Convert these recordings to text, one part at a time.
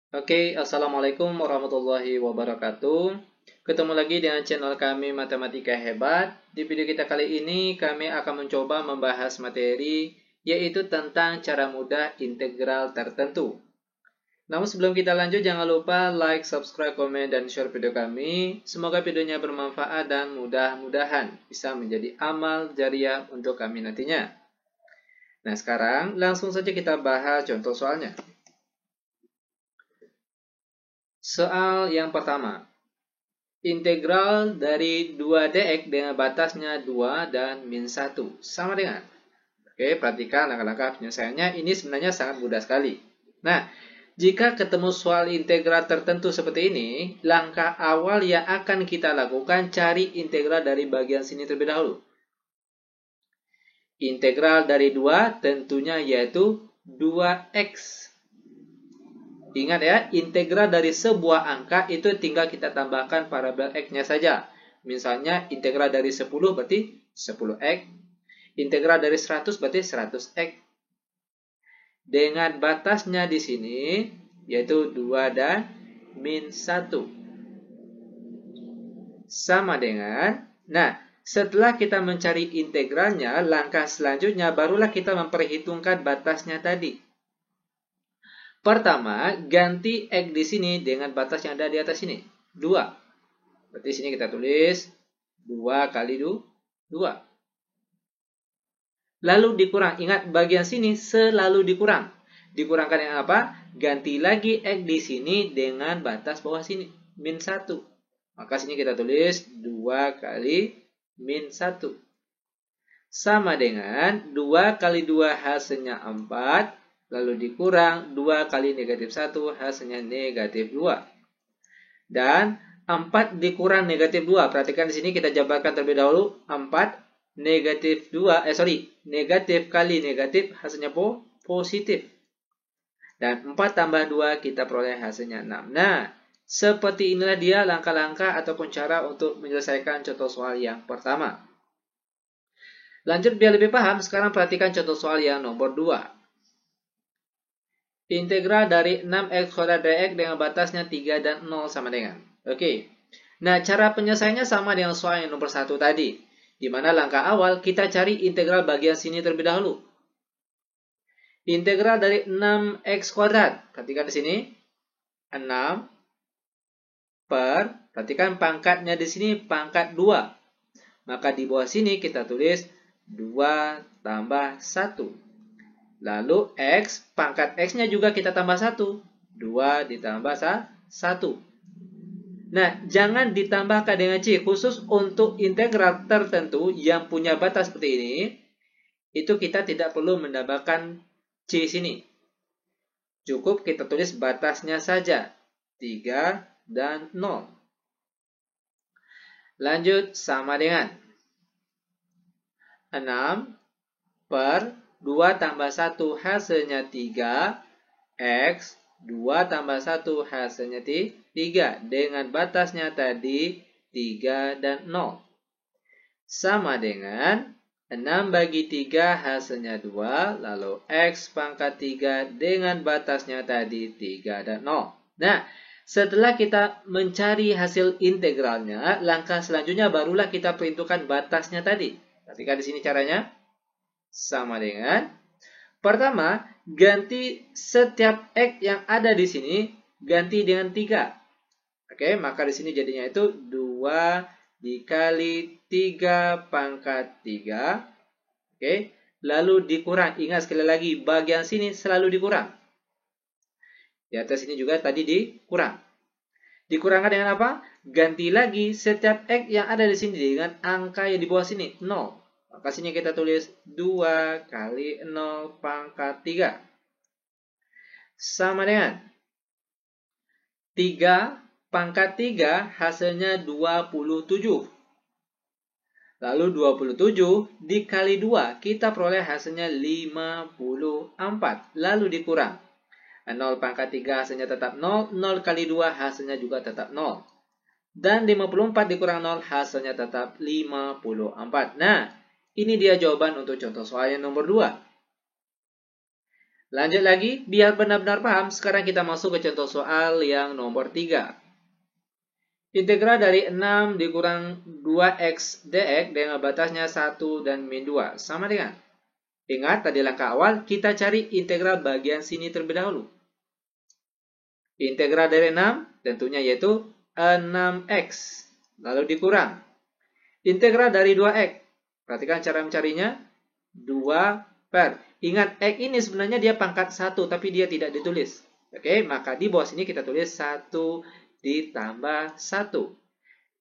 Oke, Assalamualaikum warahmatullahi wabarakatuh. Ketemu lagi dengan channel kami Matematika Hebat. Di video kita kali ini, kami akan mencoba membahas materi, yaitu tentang cara mudah integral tertentu. Namun sebelum kita lanjut, jangan lupa like, subscribe, komen, dan share video kami. Semoga videonya bermanfaat dan mudah-mudahan bisa menjadi amal jariah untuk kami nantinya. Nah, sekarang langsung saja kita bahas contoh soalnya. Soal yang pertama. Integral dari 2dx dengan batasnya 2 dan min 1 sama dengan. Oke, perhatikan langkah-langkah penyelesaiannya. Ini sebenarnya sangat mudah sekali. Nah, jika ketemu soal integral tertentu seperti ini, langkah awal yang akan kita lakukan cari integral dari bagian sini terlebih dahulu. Integral dari 2 tentunya yaitu 2x. Ingat ya, integral dari sebuah angka itu tinggal kita tambahkan variabel x-nya saja. Misalnya integral dari 10 berarti 10x. Integral dari 100 berarti 100x. Dengan batasnya di sini yaitu 2 dan min 1. Sama dengan, nah setelah kita mencari integralnya, langkah selanjutnya barulah kita memperhitungkan batasnya tadi. Pertama, ganti X di sini dengan batas yang ada di atas sini. 2. Berarti sini kita tulis 2 kali 2. Lalu dikurang. Ingat, bagian sini selalu dikurang. Dikurangkan yang apa? Ganti lagi X di sini dengan batas bawah sini. Min 1. Maka sini kita tulis 2 kali min 1. Sama dengan 2 kali 2 hasilnya 4. Lalu dikurang 2 kali negatif 1 hasilnya negatif 2. Dan 4 dikurang negatif 2. Perhatikan di sini kita jabarkan terlebih dahulu. 4 negatif 2. Negatif kali negatif hasilnya positif. Dan 4 tambah 2 kita peroleh hasilnya 6. Nah, seperti inilah dia langkah-langkah ataupun cara untuk menyelesaikan contoh soal yang pertama. Lanjut biar lebih paham, sekarang perhatikan contoh soal yang nomor 2. Integral dari 6x kuadrat dx dengan batasnya 3 dan 0 sama dengan. Oke. Nah, cara penyelesaiannya sama dengan soal yang nomor 1 tadi. Di mana langkah awal kita cari integral bagian sini terlebih dahulu. Integral dari 6x kuadrat. Perhatikan di sini. 6 per, perhatikan pangkatnya di sini pangkat 2. Maka di bawah sini kita tulis 2 tambah 1. Lalu X, pangkat X-nya juga kita tambah 1. 2 ditambah 1. Nah, jangan ditambahkan dengan C. Khusus untuk integral tertentu yang punya batas seperti ini, itu kita tidak perlu menambahkan C sini. Cukup kita tulis batasnya saja. 3 dan 0. Lanjut sama dengan 6 per 2 tambah 1 hasilnya 3. X 2 tambah 1 hasilnya 3. Dengan batasnya tadi 3 dan 0. Sama dengan 6 bagi 3 hasilnya 2. Lalu X pangkat 3 dengan batasnya tadi 3 dan 0. Nah, setelah kita mencari hasil integralnya, langkah selanjutnya barulah kita perhitungkan batasnya tadi. Perhatikan di sini caranya. Sama dengan, pertama, ganti setiap X yang ada di sini, ganti dengan 3. Oke, maka di sini jadinya itu 2 dikali 3 pangkat 3. Oke, lalu dikurang. Ingat sekali lagi, bagian sini selalu dikurang. Di atas sini juga tadi dikurang. Dikurangkan dengan apa? Ganti lagi setiap X yang ada di sini dengan angka yang di bawah sini, 0. Maka sini kita tulis 2 kali 0 pangkat 3. Sama dengan 3 pangkat 3 hasilnya 27. Lalu 27 dikali 2 kita peroleh hasilnya 54. Lalu dikurang. 0 pangkat 3 hasilnya tetap 0. 0 kali 2 hasilnya juga tetap 0. Dan 54 dikurang 0 hasilnya tetap 54. Nah, ini dia jawaban untuk contoh soal yang nomor 2. Lanjut lagi, biar benar-benar paham, sekarang kita masuk ke contoh soal yang nomor 3. Integral dari 6 dikurang 2x dx dengan batasnya 1 dan min 2. Sama dengan. Ingat, tadi langkah awal, kita cari integral bagian sini terlebih dahulu. Integral dari 6, tentunya yaitu 6x. Lalu dikurang. Integral dari 2x. Perhatikan cara mencarinya. 2 per. Ingat, x ini sebenarnya dia pangkat 1, tapi dia tidak ditulis. Oke, maka di bawah sini kita tulis 1 ditambah 1.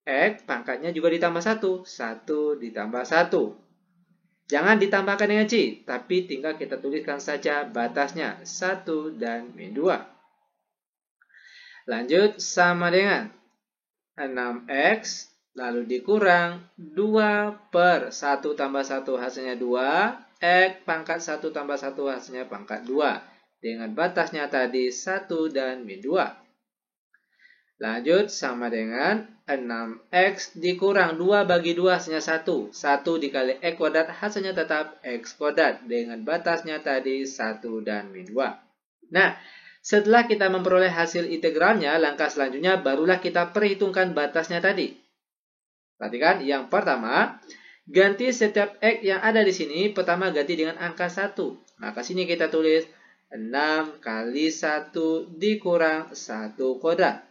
X pangkatnya juga ditambah 1. 1 ditambah 1. Jangan ditambahkan dengan C, tapi tinggal kita tuliskan saja batasnya 1 dan min 2. Lanjut, sama dengan 6x, lalu dikurang 2 per 1 tambah 1 hasilnya 2. X pangkat 1 tambah 1 hasilnya pangkat 2. Dengan batasnya tadi 1 dan min 2. Lanjut, sama dengan 6x dikurang 2 bagi 2 hasilnya 1. 1 dikali x kuadrat hasilnya tetap x kuadrat. Dengan batasnya tadi 1 dan min 2. Nah, setelah kita memperoleh hasil integralnya, langkah selanjutnya barulah kita perhitungkan batasnya tadi. Perhatikan, yang pertama, ganti setiap x yang ada di sini, pertama ganti dengan angka 1. Maka sini kita tulis 6 kali 1 dikurang 1 kuadrat.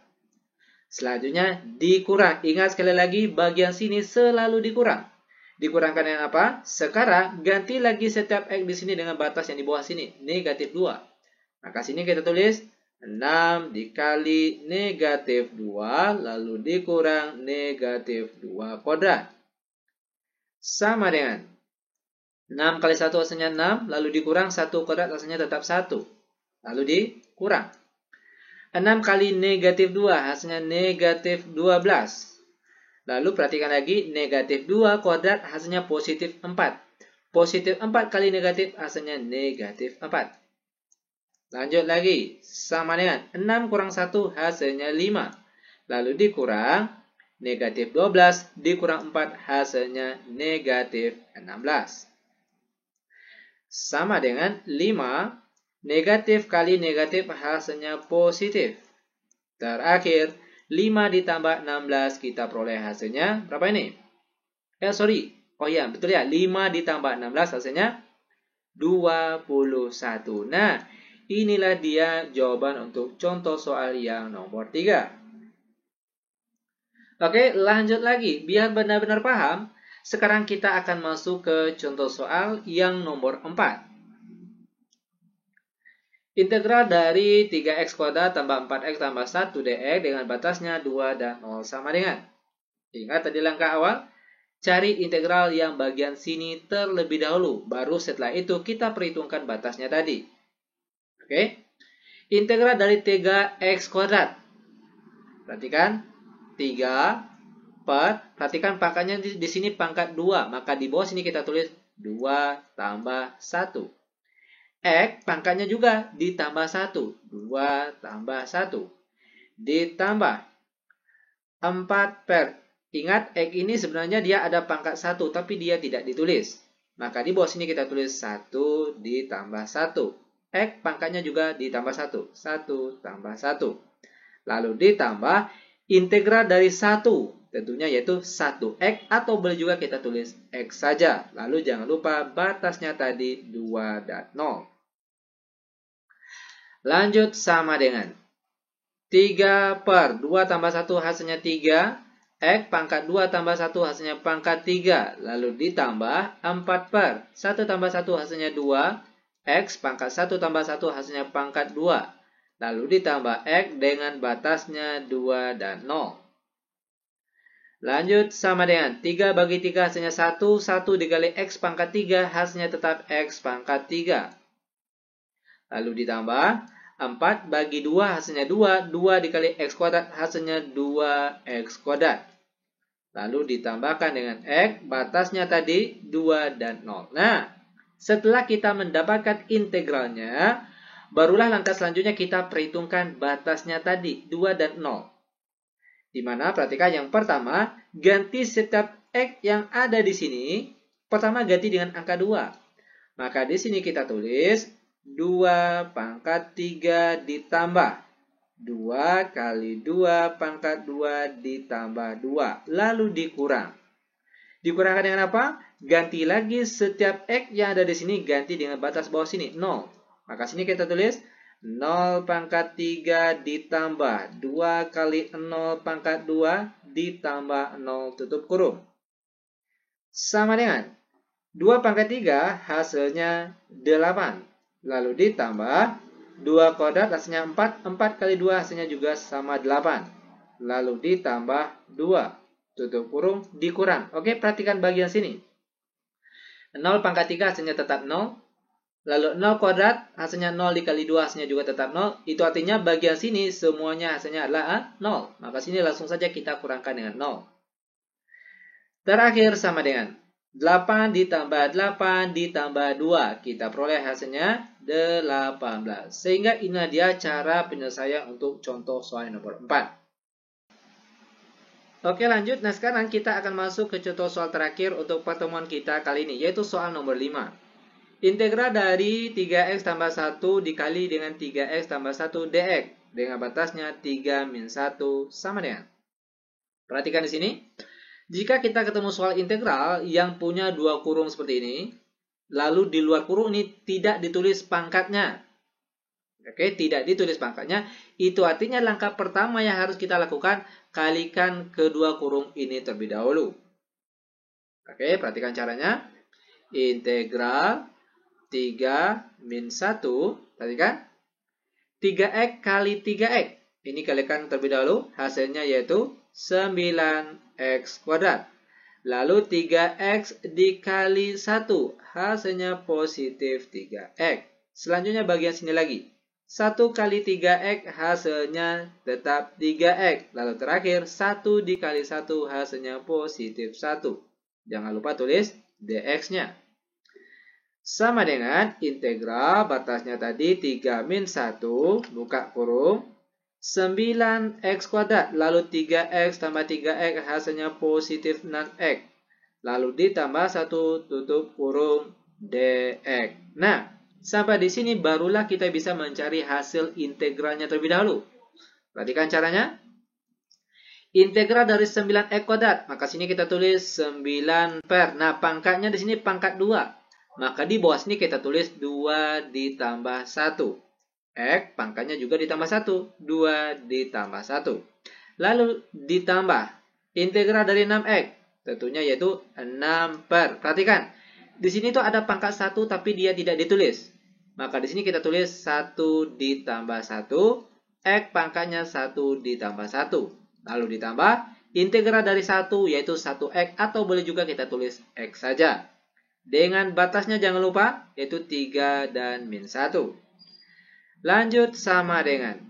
Selanjutnya dikurang. Ingat sekali lagi, bagian sini selalu dikurang. Dikurangkan dengan apa? Sekarang ganti lagi setiap x di sini dengan batas yang di bawah sini, negatif 2. Maka sini kita tulis 6 dikali negatif 2, lalu dikurang negatif 2 kuadrat. Sama dengan 6 kali 1 hasilnya 6, lalu dikurang 1 kuadrat hasilnya tetap 1. Lalu dikurang. 6 kali negatif 2 hasilnya negatif 12. Lalu perhatikan lagi, negatif 2 kuadrat hasilnya positif 4. Positif 4 kali negatif hasilnya negatif 4. Lanjut lagi, sama dengan 6 kurang 1 hasilnya 5. Lalu dikurang negatif 12 dikurang 4 hasilnya negatif 16. Sama dengan 5, negatif kali negatif hasilnya positif. Terakhir, 5 ditambah 16 kita peroleh hasilnya berapa ini? Oh ya, betul ya, 5 ditambah 16 hasilnya 21. Nah, inilah dia jawaban untuk contoh soal yang nomor 3. Oke, lanjut lagi. Biar benar-benar paham, sekarang kita akan masuk ke contoh soal yang nomor 4. Integral dari 3x kuadrat tambah 4x tambah 1 dx dengan batasnya 2 dan 0 sama dengan. Ingat tadi langkah awal, cari integral yang bagian sini terlebih dahulu. Baru setelah itu kita perhitungkan batasnya tadi. Oke, integral dari 3x kuadrat. Perhatikan, 3 per, perhatikan pangkatnya di sini pangkat 2. Maka di bawah sini kita tulis 2 tambah 1. X pangkatnya juga ditambah 1. 2 tambah 1. Ditambah 4 per. Ingat, X ini sebenarnya dia ada pangkat 1, tapi dia tidak ditulis. Maka di bawah sini kita tulis 1 ditambah 1. X pangkatnya juga ditambah 1. 1 tambah 1. Lalu ditambah integral dari 1. Tentunya yaitu 1x atau boleh juga kita tulis x saja. Lalu jangan lupa batasnya tadi 2 dan 0. Lanjut, sama dengan 3 per 2 tambah 1 hasilnya 3. X pangkat 2 tambah 1 hasilnya pangkat 3. Lalu ditambah 4 per 1 tambah 1 hasilnya 2. X pangkat 1 tambah 1 hasilnya pangkat 2. Lalu ditambah X dengan batasnya 2 dan 0. Lanjut, sama dengan 3 bagi 3 hasilnya 1. 1 dikali X pangkat 3 hasilnya tetap X pangkat 3. Lalu ditambah 4 bagi 2 hasilnya 2. 2 dikali X kuadrat hasilnya 2X kuadrat. Lalu ditambahkan dengan X, batasnya tadi 2 dan 0. Nah, setelah kita mendapatkan integralnya, barulah langkah selanjutnya kita perhitungkan batasnya tadi, 2 dan 0. Dimana, perhatikan yang pertama, ganti setiap X yang ada di sini, pertama ganti dengan angka 2. Maka di sini kita tulis 2 pangkat 3 ditambah 2 kali 2 pangkat 2 ditambah 2. Lalu dikurang. Dikurangkan dengan apa? Ganti lagi setiap X yang ada di sini, ganti dengan batas bawah sini, 0. Maka sini kita tulis 0 pangkat 3 ditambah 2 kali 0 pangkat 2 ditambah 0 tutup kurung. Sama dengan 2 pangkat 3 hasilnya 8. Lalu ditambah 2 kuadrat hasilnya 4. 4 kali 2 hasilnya juga sama 8. Lalu ditambah 2. Tutup kurung, dikurang. Oke, perhatikan bagian sini. 0 pangkat 3 hasilnya tetap 0. Lalu 0 kuadrat hasilnya 0 dikali 2 hasilnya juga tetap 0. Itu artinya bagian sini semuanya hasilnya adalah 0. Maka sini langsung saja kita kurangkan dengan 0. Terakhir sama dengan 8 ditambah 8 ditambah 2. Kita peroleh hasilnya 18. Sehingga inilah dia cara penyelesaian untuk contoh soal nomor 4. Oke, lanjut. Nah, sekarang kita akan masuk ke contoh soal terakhir untuk pertemuan kita kali ini, yaitu soal nomor 5. Integral dari 3x tambah 1 dikali dengan 3x tambah 1 dx dengan batasnya 3 min 1 sama dengan. Perhatikan di sini. Jika kita ketemu soal integral yang punya dua kurung seperti ini, lalu di luar kurung ini tidak ditulis pangkatnya. Oke, tidak ditulis pangkatnya. Itu artinya langkah pertama yang harus kita lakukan, kalikan kedua kurung ini terlebih dahulu. Oke, perhatikan caranya. Integral 3 min 1, perhatikan. 3x kali 3x. Ini kalikan terlebih dahulu, hasilnya yaitu 9x kuadrat. Lalu 3x dikali 1, hasilnya positif 3x. Selanjutnya bagian sini lagi. 1 kali 3x hasilnya tetap 3x. Lalu terakhir 1 dikali 1 hasilnya positif 1. Jangan lupa tulis dx-nya. Sama dengan integral batasnya tadi 3 min 1, buka kurung, 9x kuadrat. Lalu 3x tambah 3x hasilnya positif 6x. Lalu ditambah 1 tutup kurung dx. Nah, sampai di sini barulah kita bisa mencari hasil integralnya terlebih dahulu. Perhatikan caranya. Integral dari 9x kuadrat, maka sini kita tulis 9 per. Nah, pangkatnya di sini pangkat 2. Maka di bawah sini kita tulis 2 ditambah 1. X pangkatnya juga ditambah 1. 2 ditambah 1. Lalu ditambah integral dari 6x. Tentunya yaitu 6 per. Perhatikan. Di sini tuh ada pangkat 1 tapi dia tidak ditulis. Maka di sini kita tulis 1 ditambah 1. X pangkatnya 1 ditambah 1. Lalu ditambah integral dari 1 yaitu 1x atau boleh juga kita tulis x saja. Dengan batasnya jangan lupa yaitu 3 dan min 1. Lanjut sama dengan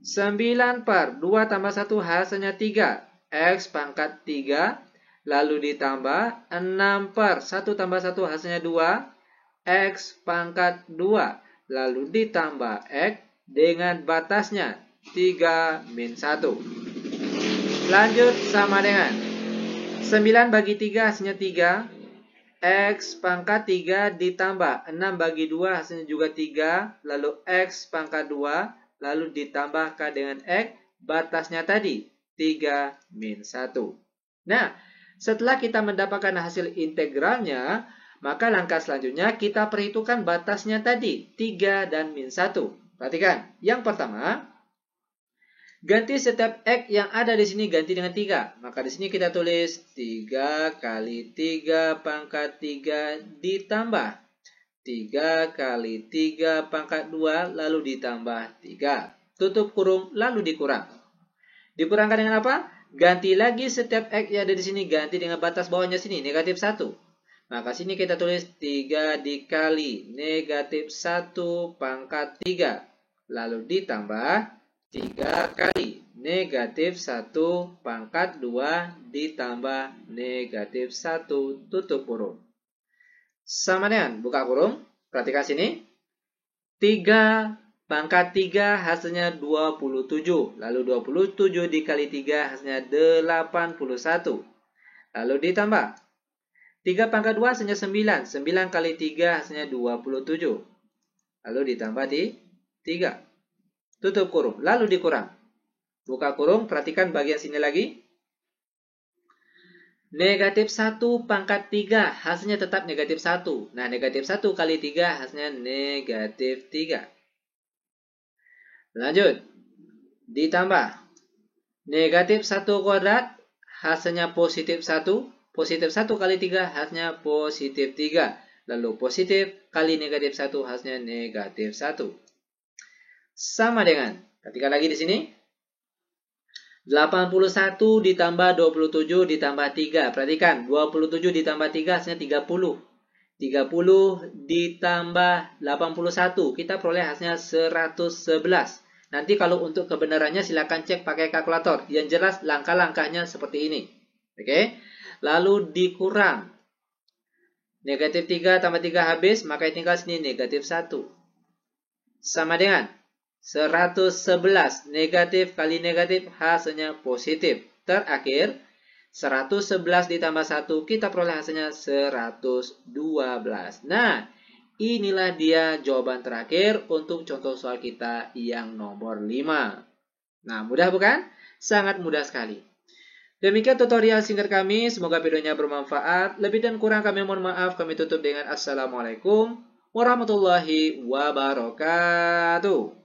9 per 2 tambah 1 hasilnya 3. X pangkat 3. Lalu ditambah 6 per 1 tambah 1 hasilnya 2. X pangkat 2. Lalu ditambah X dengan batasnya 3 min 1. Lanjut sama dengan 9 bagi 3 hasilnya 3. X pangkat 3 ditambah 6 bagi 2 hasilnya juga 3. Lalu X pangkat 2. Lalu ditambahkan dengan X. Batasnya tadi 3 min 1. Nah, setelah kita mendapatkan hasil integralnya, maka langkah selanjutnya kita perhitungkan batasnya tadi 3 dan min 1. Perhatikan, yang pertama, ganti setiap X yang ada di sini ganti dengan 3. Maka di sini kita tulis 3 kali 3 pangkat 3 ditambah 3 kali 3 pangkat 2 lalu ditambah 3. Tutup kurung lalu dikurang. Dikurangkan dengan apa? Ganti lagi setiap X yang ada di sini ganti dengan batas bawahnya sini negatif 1. Maka sini kita tulis 3 dikali negatif 1 pangkat 3. Lalu ditambah 3 kali negatif 1 pangkat 2 ditambah negatif 1 tutup kurung. Sama dengan buka kurung. Perhatikan sini. 3 pangkat 3 hasilnya 27. Lalu 27 dikali 3 hasilnya 81. Lalu ditambah 3 pangkat 2 hasilnya 9. 9 kali 3 hasilnya 27. lalu ditambah 3. Tutup kurung, lalu dikurang. Buka kurung, perhatikan bagian sini lagi. Negatif 1 pangkat 3, hasilnya tetap negatif 1. Nah, negatif 1 kali 3, hasilnya negatif 3. Lanjut, ditambah. Negatif 1 kuadrat, hasilnya positif 1. Positif 1 kali 3, hasilnya positif 3. Lalu positif kali negatif 1, hasilnya negatif 1. Sama dengan, ketika lagi di sini, 81 ditambah 27 ditambah 3. Perhatikan, 27 ditambah 3 hasilnya 30. 30 ditambah 81, kita peroleh hasilnya 111. Nanti kalau untuk kebenarannya silakan cek pakai kalkulator. Yang jelas langkah-langkahnya seperti ini. Oke. Lalu dikurang. Negatif 3 tambah 3 habis, maka tinggal sini negatif 1. Sama dengan 111. Negatif kali negatif, hasilnya positif. Terakhir, 111 ditambah 1, kita peroleh hasilnya 112. Nah, inilah dia jawaban terakhir untuk contoh soal kita yang nomor 5. Nah, mudah bukan? Sangat mudah sekali. Demikian tutorial singkat kami, semoga videonya bermanfaat. Lebih dan kurang kami mohon maaf, kami tutup dengan Assalamualaikum warahmatullahi wabarakatuh.